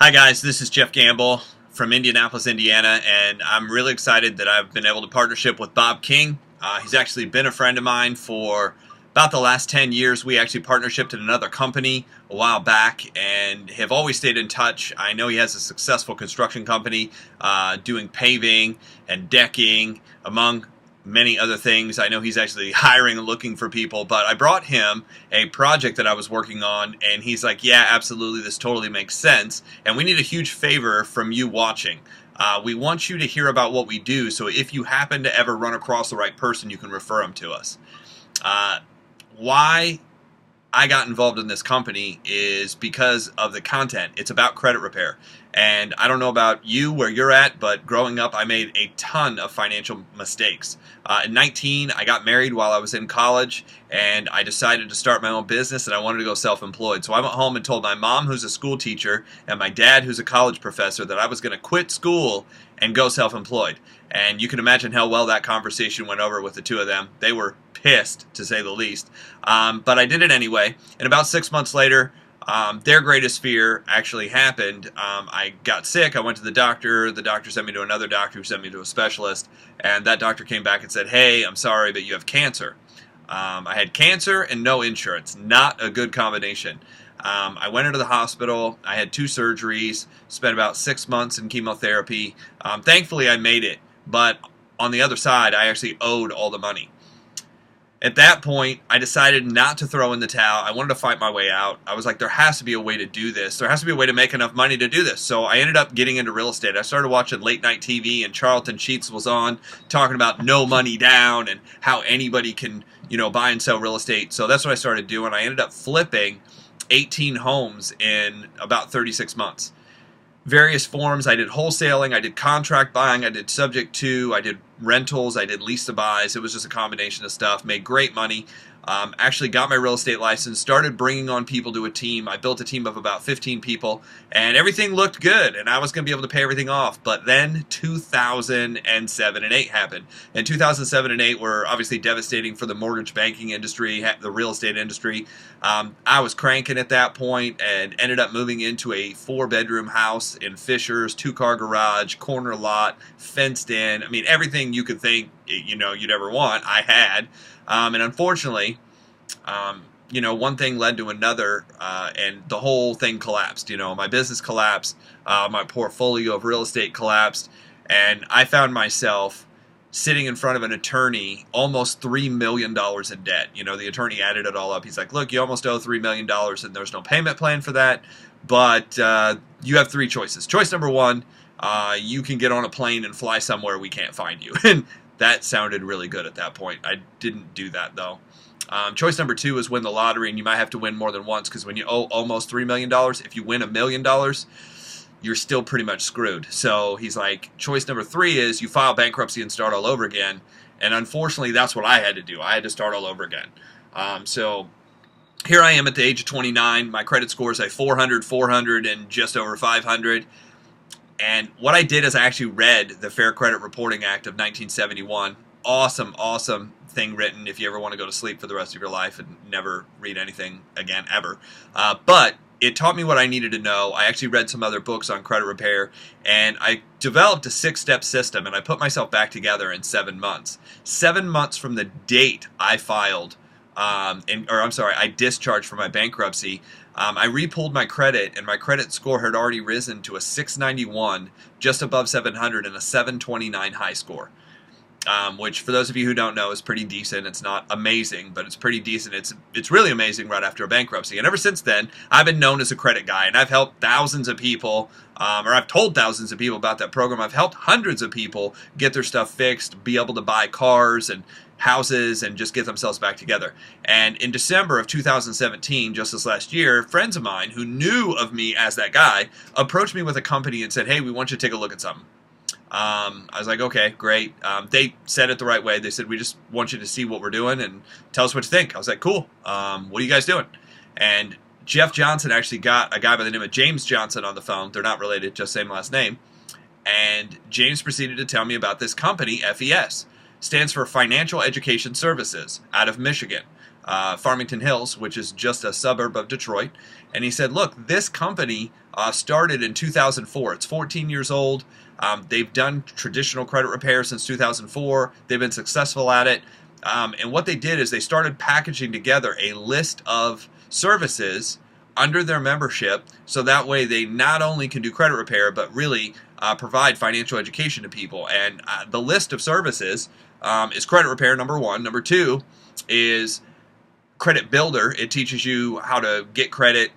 Hi guys, this is Jeff Gamble from Indianapolis, Indiana, and I'm really excited that I've been able to partnership with Bob King. He's actually been a friend of mine for about the last 10 years. We actually partnershiped in another company a while back and have always stayed in touch. I know he has a successful construction company doing paving and decking, among many other things. I know he's actually hiring and looking for people, but I brought him a project that I was working on, and he's like, yeah, absolutely, this totally makes sense, and we need a huge favor from you watching. We want you to hear about what we do, so if you happen to ever run across the right person, you can refer them to us. Why I got involved in this company is because of the content. It's about credit repair. And I don't know about you, where you're at, but growing up, I made a ton of financial mistakes. At 19, I got married while I was in college, and I decided to start my own business, and I wanted to go self-employed. So I went home and told my mom, who's a school teacher, and my dad, who's a college professor, that I was going to quit school and go self-employed. And you can imagine how well that conversation went over with the two of them. They were pissed, to say the least. But I did it anyway. And about 6 months later, their greatest fear actually happened. I got sick. I went to the doctor. The doctor sent me to another doctor who sent me to a specialist. And that doctor came back and said, hey, I'm sorry, but you have cancer. I had cancer and no insurance. Not a good combination. I went into the hospital. I had 2 surgeries, spent about 6 months in chemotherapy. Thankfully, I made it. But on the other side, I actually owed all the money. At that point, I decided not to throw in the towel. I wanted to fight my way out. I was like, there has to be a way to do this. There has to be a way to make enough money to do this. So I ended up getting into real estate. I started watching late night TV, and Charlton Sheets was on talking about no money down and how anybody can, buy and sell real estate. So that's what I started doing. I ended up flipping 18 homes in about 36 months. Various forms. I did wholesaling, I did contract buying, I did subject to, I did rentals, I did lease to buys. It was just a combination of stuff. Made great money. Actually got my real estate license, started bringing on people to a team. I built a team of about 15 people, and everything looked good, and I was going to be able to pay everything off. But then 2007 and 8 happened. And 2007 and 8 were obviously devastating for the mortgage banking industry, the real estate industry. I was cranking at that point and ended up moving into a 4-bedroom house in Fishers, 2-car garage, corner lot, fenced in. I mean, everything you could think, you'd ever want, I had. And unfortunately, one thing led to another, and the whole thing collapsed. My business collapsed, my portfolio of real estate collapsed, and I found myself sitting in front of an attorney, almost $3 million in debt. The attorney added it all up. He's like, look, you almost owe $3 million, and there's no payment plan for that, but you have 3 choices. Choice number 1, you can get on a plane and fly somewhere we can't find you. And that sounded really good at that point. I didn't do that, though. Choice number 2 is win the lottery, and you might have to win more than once, because when you owe almost $3 million, if you win $1 million, you're still pretty much screwed. So he's like, choice number 3 is you file bankruptcy and start all over again. And unfortunately, that's what I had to do. I had to start all over again. So here I am at the age of 29. My credit score is a 400, and just over 500. And what I did is I actually read the Fair Credit Reporting Act of 1971. Awesome thing written if you ever want to go to sleep for the rest of your life and never read anything again, ever. But it taught me what I needed to know. I actually read some other books on credit repair, and I developed a 6-step system, and I put myself back together in 7 months. 7 months from the date I filed, I discharged from my bankruptcy. I repulled my credit, and my credit score had already risen to a 691, just above 700, and a 729 high score. Which, for those of you who don't know, is pretty decent. It's not amazing, but it's pretty decent. It's really amazing right after a bankruptcy. And ever since then, I've been known as a credit guy, and I've helped thousands of people, or I've told thousands of people about that program. I've helped hundreds of people get their stuff fixed, be able to buy cars and houses, and just get themselves back together. And in December of 2017, just this last year, friends of mine who knew of me as that guy approached me with a company and said, hey, we want you to take a look at something. I was like, okay, great. They said it the right way. They said, we just want you to see what we're doing and tell us what you think. I was like, cool. What are you guys doing? And Jeff Johnson actually got a guy by the name of James Johnson on the phone. They're not related, just same last name. And James proceeded to tell me about this company, FES. Stands for Financial Education Services, out of Michigan. Farmington Hills, which is just a suburb of Detroit. And he said, look, this company started in 2004. It's 14 years old. They've done traditional credit repair since 2004. They've been successful at it. And what they did is they started packaging together a list of services under their membership, so that way they not only can do credit repair, but really provide financial education to people. And the list of services is credit repair, number one. Number two is credit builder. It teaches you how to get credit,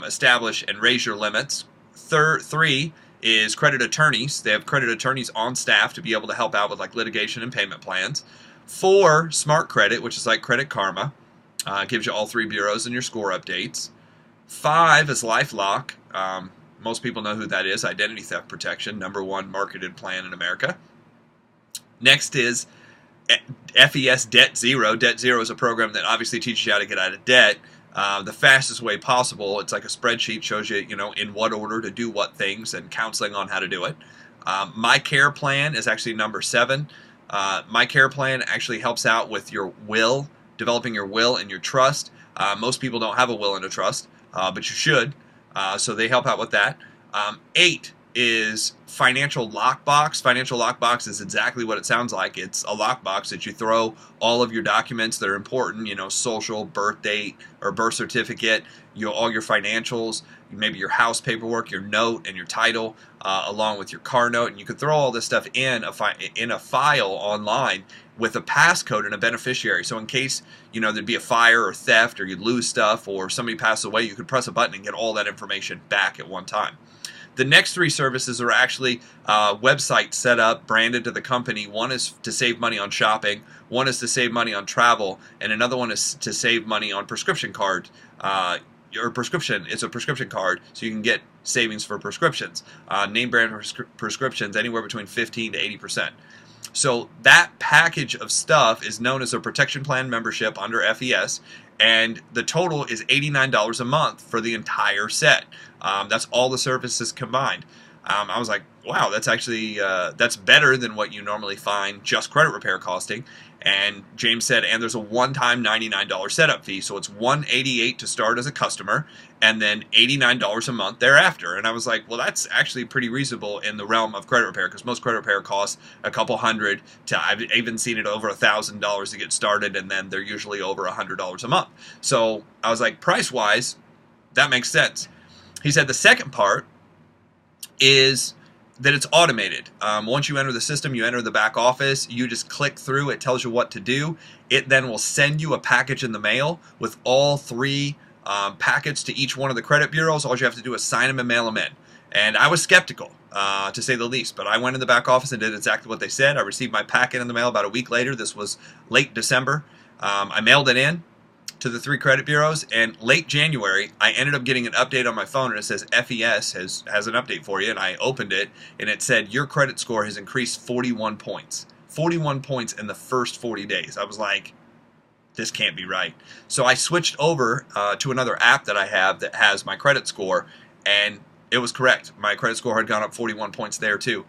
establish and raise your limits. Three is credit attorneys. They have credit attorneys on staff to be able to help out with like litigation and payment plans. 4, smart credit, which is like Credit Karma. Gives you all 3 bureaus and your score updates. 5 is LifeLock. Most people know who that is. Identity theft protection, #1 marketed plan in America. Next is FES Debt Zero. Debt Zero is a program that obviously teaches you how to get out of debt the fastest way possible. It's like a spreadsheet, shows you, in what order to do what things, and counseling on how to do it. My Care Plan is actually #7. My Care Plan actually helps out with your will, developing your will and your trust. Most people don't have a will and a trust, but you should. So they help out with that. 8 is Financial Lockbox. Financial Lockbox is exactly what it sounds like. It's a lockbox that you throw all of your documents that are important, social, birth date, or birth certificate, all your financials, maybe your house paperwork, your note, and your title, along with your car note. And you can throw all this stuff in a file online with a passcode and a beneficiary. So in case, there'd be a fire or theft, or you'd lose stuff, or somebody passed away, you could press a button and get all that information back at one time. The next 3 services are actually websites set up, branded to the company. One is to save money on shopping, one is to save money on travel, and another one is to save money on prescription card. Your prescription is a prescription card, so you can get savings for prescriptions. Name brand prescriptions, anywhere between 15 to 80%. So that package of stuff is known as a protection plan membership under FES, and the total is $89 a month for the entire set. That's all the services combined. I was like, wow, that's actually that's better than what you normally find just credit repair costing. And James said, and there's a one-time $99 setup fee, so it's $188 to start as a customer, and then $89 a month thereafter. And I was like, well, that's actually pretty reasonable in the realm of credit repair, because most credit repair costs a couple hundred to, I've even seen it over $1,000 to get started, and then they're usually over $100 a month. So I was like, price-wise, that makes sense. He said the second part is that it's automated. Once you enter the system, you enter the back office, you just click through, it tells you what to do. It then will send you a package in the mail with all 3 packets to each one of the credit bureaus. All you have to do is sign them and mail them in. And I was skeptical, to say the least, but I went in the back office and did exactly what they said. I received my packet in the mail about a week later. This was late December. I mailed it in to the 3 credit bureaus, and late January I ended up getting an update on my phone, and it says FES has an update for you. And I opened it, and it said your credit score has increased 41 points. 41 points in the first 40 days. I was like, this can't be right. So I switched over to another app that I have that has my credit score, and it was correct. My credit score had gone up 41 points there too.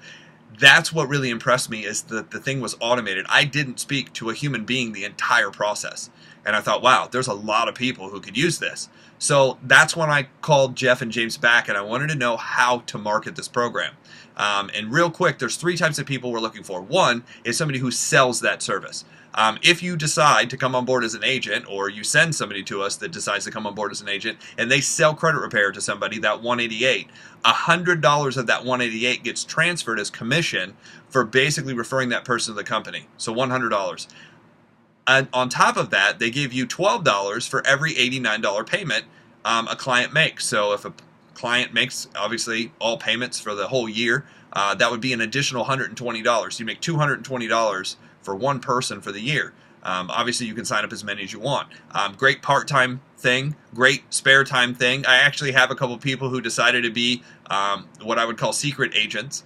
That's what really impressed me, is that the thing was automated. I didn't speak to a human being the entire process. And I thought, wow, there's a lot of people who could use this. So that's when I called Jeff and James back, and I wanted to know how to market this program. And real quick, there's 3 types of people we're looking for. One is somebody who sells that service. If you decide to come on board as an agent, or you send somebody to us that decides to come on board as an agent, and they sell credit repair to somebody, that $188, $100 of that $188 gets transferred as commission for basically referring that person to the company. So $100. And on top of that, they give you $12 for every $89 payment a client makes. So if a client makes, obviously, all payments for the whole year, that would be an additional $120. You make $220 for one person for the year. Obviously, you can sign up as many as you want. Great part-time thing, great spare time thing. I actually have a couple people who decided to be what I would call secret agents.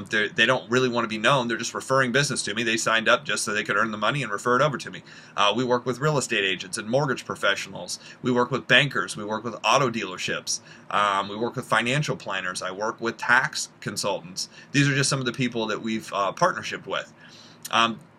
They don't really want to be known. They're just referring business to me. They signed up just so they could earn the money and refer it over to me. We work with real estate agents and mortgage professionals. We work with bankers. We work with auto dealerships. We work with financial planners. I work with tax consultants. These are just some of the people that we've partnershiped with.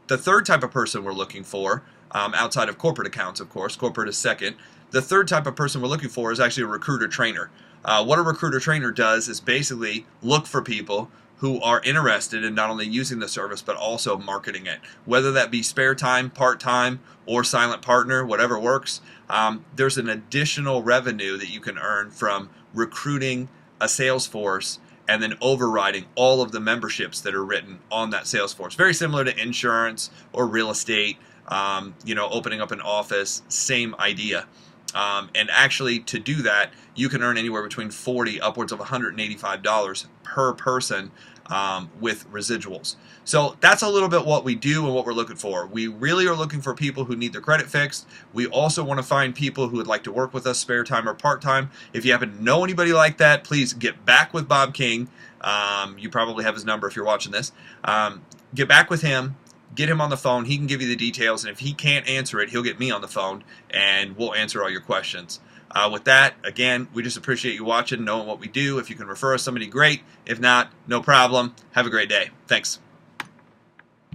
The third type of person we're looking for outside of corporate accounts, of course. Corporate is second. The third type of person we're looking for is actually a recruiter trainer. What a recruiter trainer does is basically look for people who are interested in not only using the service but also marketing it, whether that be spare time, part-time, or silent partner, whatever works. There's an additional revenue that you can earn from recruiting a sales force and then overriding all of the memberships that are written on that sales force. Very similar to insurance or real estate, opening up an office, same idea. And actually, to do that, you can earn anywhere between $40 upwards of $185 per person with residuals. So that's a little bit what we do and what we're looking for. We really are looking for people who need their credit fixed. We also want to find people who would like to work with us spare time or part-time. If you happen to know anybody like that, please get back with Bob King. You probably have his number if you're watching this. Get back with him. Get him on the phone. He can give you the details, and if he can't answer it, he'll get me on the phone, and we'll answer all your questions. With that, again, we just appreciate you watching, knowing what we do. If you can refer us somebody, great. If not, no problem. Have a great day. Thanks.